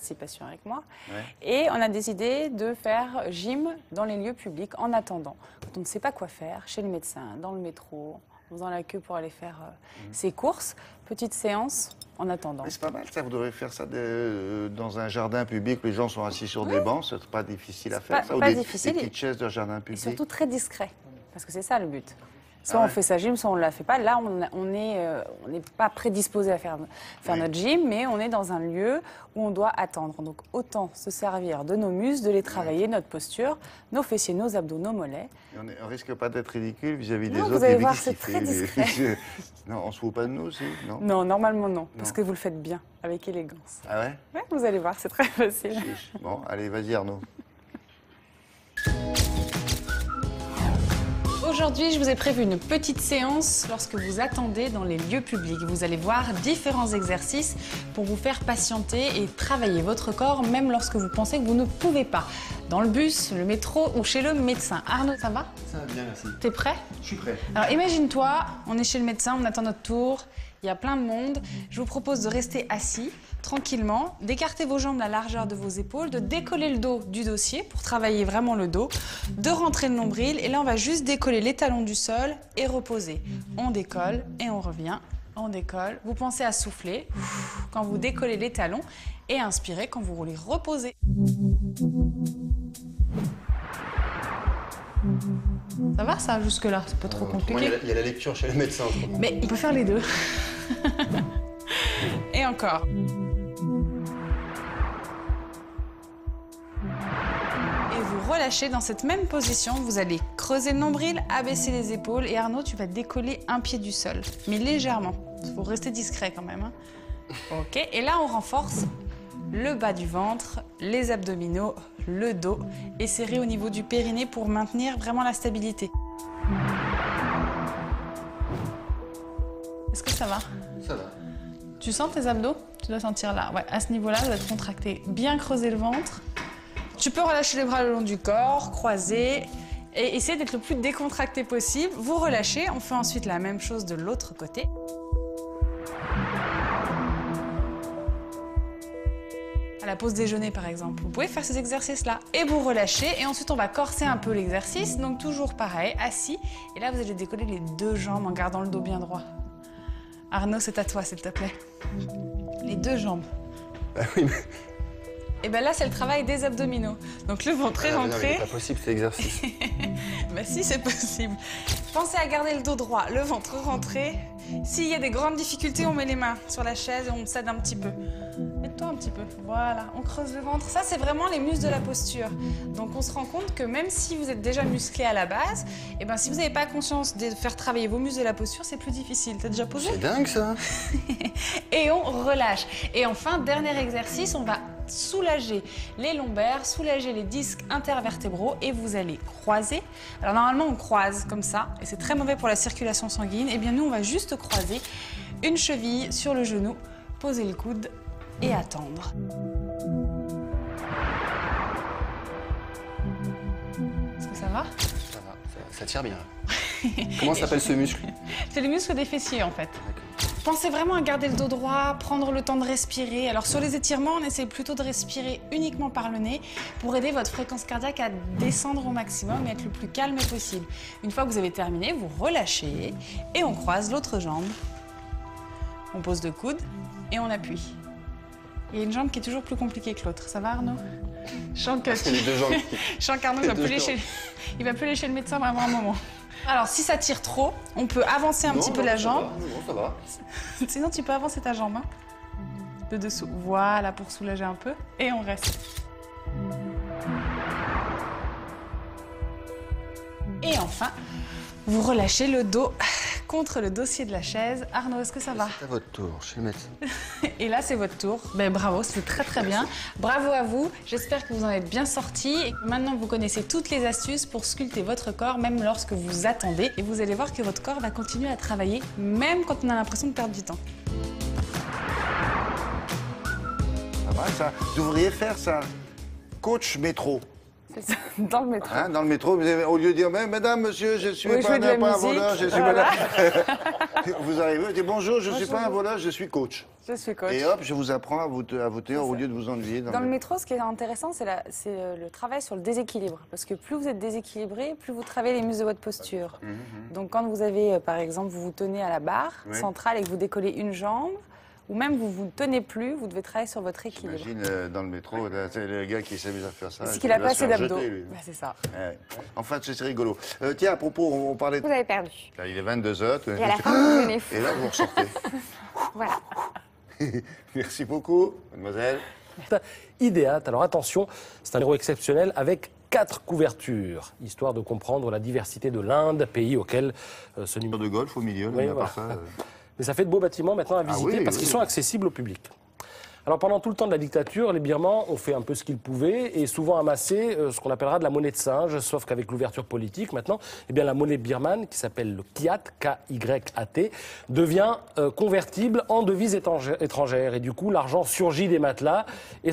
participation avec moi. Ouais. Et on a décidé de faire gym dans les lieux publics en attendant. Quand on ne sait pas quoi faire, chez le médecin, dans le métro, en faisant la queue pour aller faire ses courses, petite séance en attendant. Mais c'est pas mal, ça. Vous devrez faire ça dans un jardin public où les gens sont assis sur des bancs. C'est pas difficile à faire, ça. Pas Ou difficile. des petites chaises de jardin Et public. surtout très discret, parce que c'est ça le but. Soit Ah ouais. on fait sa gym, soit on ne la fait pas. Là, on n'est pas prédisposé à faire Oui. notre gym, mais on est dans un lieu où on doit attendre. Donc autant se servir de nos muscles, de les travailler, notre posture, nos fessiers, nos abdos, nos mollets. Et on risque pas d'être ridicule vis-à-vis des Non, autres. vous allez Mais voir, qu'est-ce c'est qu'il très fait discret. Non, on se fout pas de nous aussi, non? Non, normalement non, parce Non. que vous le faites bien, avec élégance. Ah ouais? Ouais, vous allez voir, c'est très facile. Chiche. Bon, allez, vas-y Arnaud. Aujourd'hui, je vous ai prévu une petite séance lorsque vous attendez dans les lieux publics. Vous allez voir différents exercices pour vous faire patienter et travailler votre corps, même lorsque vous pensez que vous ne pouvez pas. Dans le bus, le métro ou chez le médecin. Arnaud, ça va? Ça va bien, merci. T'es prêt? Je suis prêt. Alors imagine-toi, on est chez le médecin, on attend notre tour, il y a plein de monde. Je vous propose de rester assis, tranquillement, d'écarter vos jambes à la largeur de vos épaules, de décoller le dos du dossier pour travailler vraiment le dos, de rentrer le nombril, et là on va juste décoller les talons du sol et reposer. On décolle et on revient, on décolle. Vous pensez à souffler quand vous décollez les talons et inspirez quand vous voulez reposer. Ça va ça jusque-là? C'est pas trop compliqué? Il y a la lecture chez le médecin, je crois. Mais il peut faire les deux. Et encore. Et vous relâchez dans cette même position. Vous allez creuser le nombril, abaisser les épaules. Et Arnaud, tu vas décoller un pied du sol. Mais légèrement. Il faut rester discret quand même. Hein. Ok. Et là, on renforce le bas du ventre, les abdominaux, le dos. Et serrer au niveau du périnée pour maintenir vraiment la stabilité. Est-ce que ça va? Ça va. Tu sens tes abdos? Tu dois sentir là. Ouais, à ce niveau-là, vous êtes contracté. Bien creuser le ventre. Tu peux relâcher les bras le long du corps, croiser et essayer d'être le plus décontracté possible. Vous relâchez. On fait ensuite la même chose de l'autre côté. À la pause déjeuner, par exemple, vous pouvez faire ces exercices-là. Et vous relâchez. Et ensuite, on va corser un peu l'exercice. Donc, toujours pareil, assis. Et là, vous allez décoller les deux jambes en gardant le dos bien droit. Arnaud, c'est à toi, s'il te plaît. Les deux jambes. Ah oui, mais... Et bien là, c'est le travail des abdominaux. Donc le ventre est Ah, mais non, mais rentré. c'est pas possible, cet exercice. Ben si, c'est possible. Pensez à garder le dos droit, le ventre rentré. S'il y a des grandes difficultés, on met les mains sur la chaise et on s'aide un petit peu. Aide-toi un petit peu. Voilà, on creuse le ventre. Ça, c'est vraiment les muscles de la posture. Donc on se rend compte que même si vous êtes déjà musclé à la base, et ben si vous n'avez pas conscience de faire travailler vos muscles de la posture, c'est plus difficile. T'as déjà posé? C'est dingue, ça. Et on relâche. Et enfin, dernier exercice, on va soulager les lombaires, soulager les disques intervertébraux et vous allez croiser. Alors normalement, on croise comme ça et c'est très mauvais pour la circulation sanguine. Et bien nous, on va juste croiser une cheville sur le genou, poser le coude et attendre. Est-ce que ça va? Ça va, ça tire bien. Comment s'appelle ce muscle? C'est le muscle des fessiers en fait. D'accord. Pensez vraiment à garder le dos droit, prendre le temps de respirer. Alors sur les étirements, on essaie plutôt de respirer uniquement par le nez pour aider votre fréquence cardiaque à descendre au maximum et être le plus calme possible. Une fois que vous avez terminé, vous relâchez et on croise l'autre jambe. On pose le coude et on appuie. Il y a une jambe qui est toujours plus compliquée que l'autre. Ça va Arnaud? Je sens que C'est les deux jambes. je sens qu'Arnaud va plus lécher. Il va plus lécher le médecin vraiment un moment. Alors, si ça tire trop, on peut avancer un petit peu la jambe. Non, ça va. Sinon, tu peux avancer ta jambe. Hein. De dessous. Voilà, pour soulager un peu. Et on reste. Et enfin, vous relâchez le dos contre le dossier de la chaise. Arnaud, est-ce que ça va? C'est à votre tour, chez le médecin. Et là, c'est votre tour. Ben, bravo, c'est très très bien. Bravo à vous. J'espère que vous en êtes bien sortis et que maintenant vous connaissez toutes les astuces pour sculpter votre corps, même lorsque vous attendez. Et vous allez voir que votre corps va continuer à travailler, même quand on a l'impression de perdre du temps. Pas mal, ça. Vous devriez faire ça. Coach métro. C'est ça, dans le métro. Hein, dans le métro, au lieu de dire Mesdames, monsieur, je suis Oui, pas, jouer de la pas un musique, voleur, je suis voilà. Vous arrivez, vous dites bonjour, je ne suis Bonjour. pas un voleur, je suis coach. Je suis coach. Et hop, je vous apprends à voter au lieu de vous ennuyer. Dans le métro, ce qui est intéressant, c'est le travail sur le déséquilibre. Parce que plus vous êtes déséquilibré, plus vous travaillez les muscles de votre posture. Donc quand vous avez, par exemple, vous vous tenez à la barre centrale et que vous décollez une jambe, ou même vous vous tenez plus, vous devez travailler sur votre équilibre. J'imagine dans le métro, là, c'est le gars qui s'amuse à faire ça. C'est qu'il a il va pas se assez faire d'abdos. jeter, lui. Bah, c'est ça. Ouais. Enfin, c'est rigolo. Tiens, à propos, on parlait de... Vous avez perdu. Là, il est 22h. Et à la fin, vous venez fou. Et là, vous ressortez. Voilà. Merci beaucoup, mademoiselle. Idéate. Alors attention, c'est un numéro exceptionnel avec 4 couvertures, histoire de comprendre la diversité de l'Inde, pays auquel ce numéro... De golf au milieu, là, Oui, mais à voilà. part ça, Mais ça fait de beaux bâtiments maintenant à visiter oui, parce oui. qu'ils sont accessibles au public. Alors pendant tout le temps de la dictature, les Birmans ont fait un peu ce qu'ils pouvaient et souvent amassé ce qu'on appellera de la monnaie de singe, sauf qu'avec l'ouverture politique maintenant, eh bien, la monnaie birmane, qui s'appelle le kyat, K-Y-A-T, devient convertible en devises étrangères. Et du coup, l'argent surgit des matelas et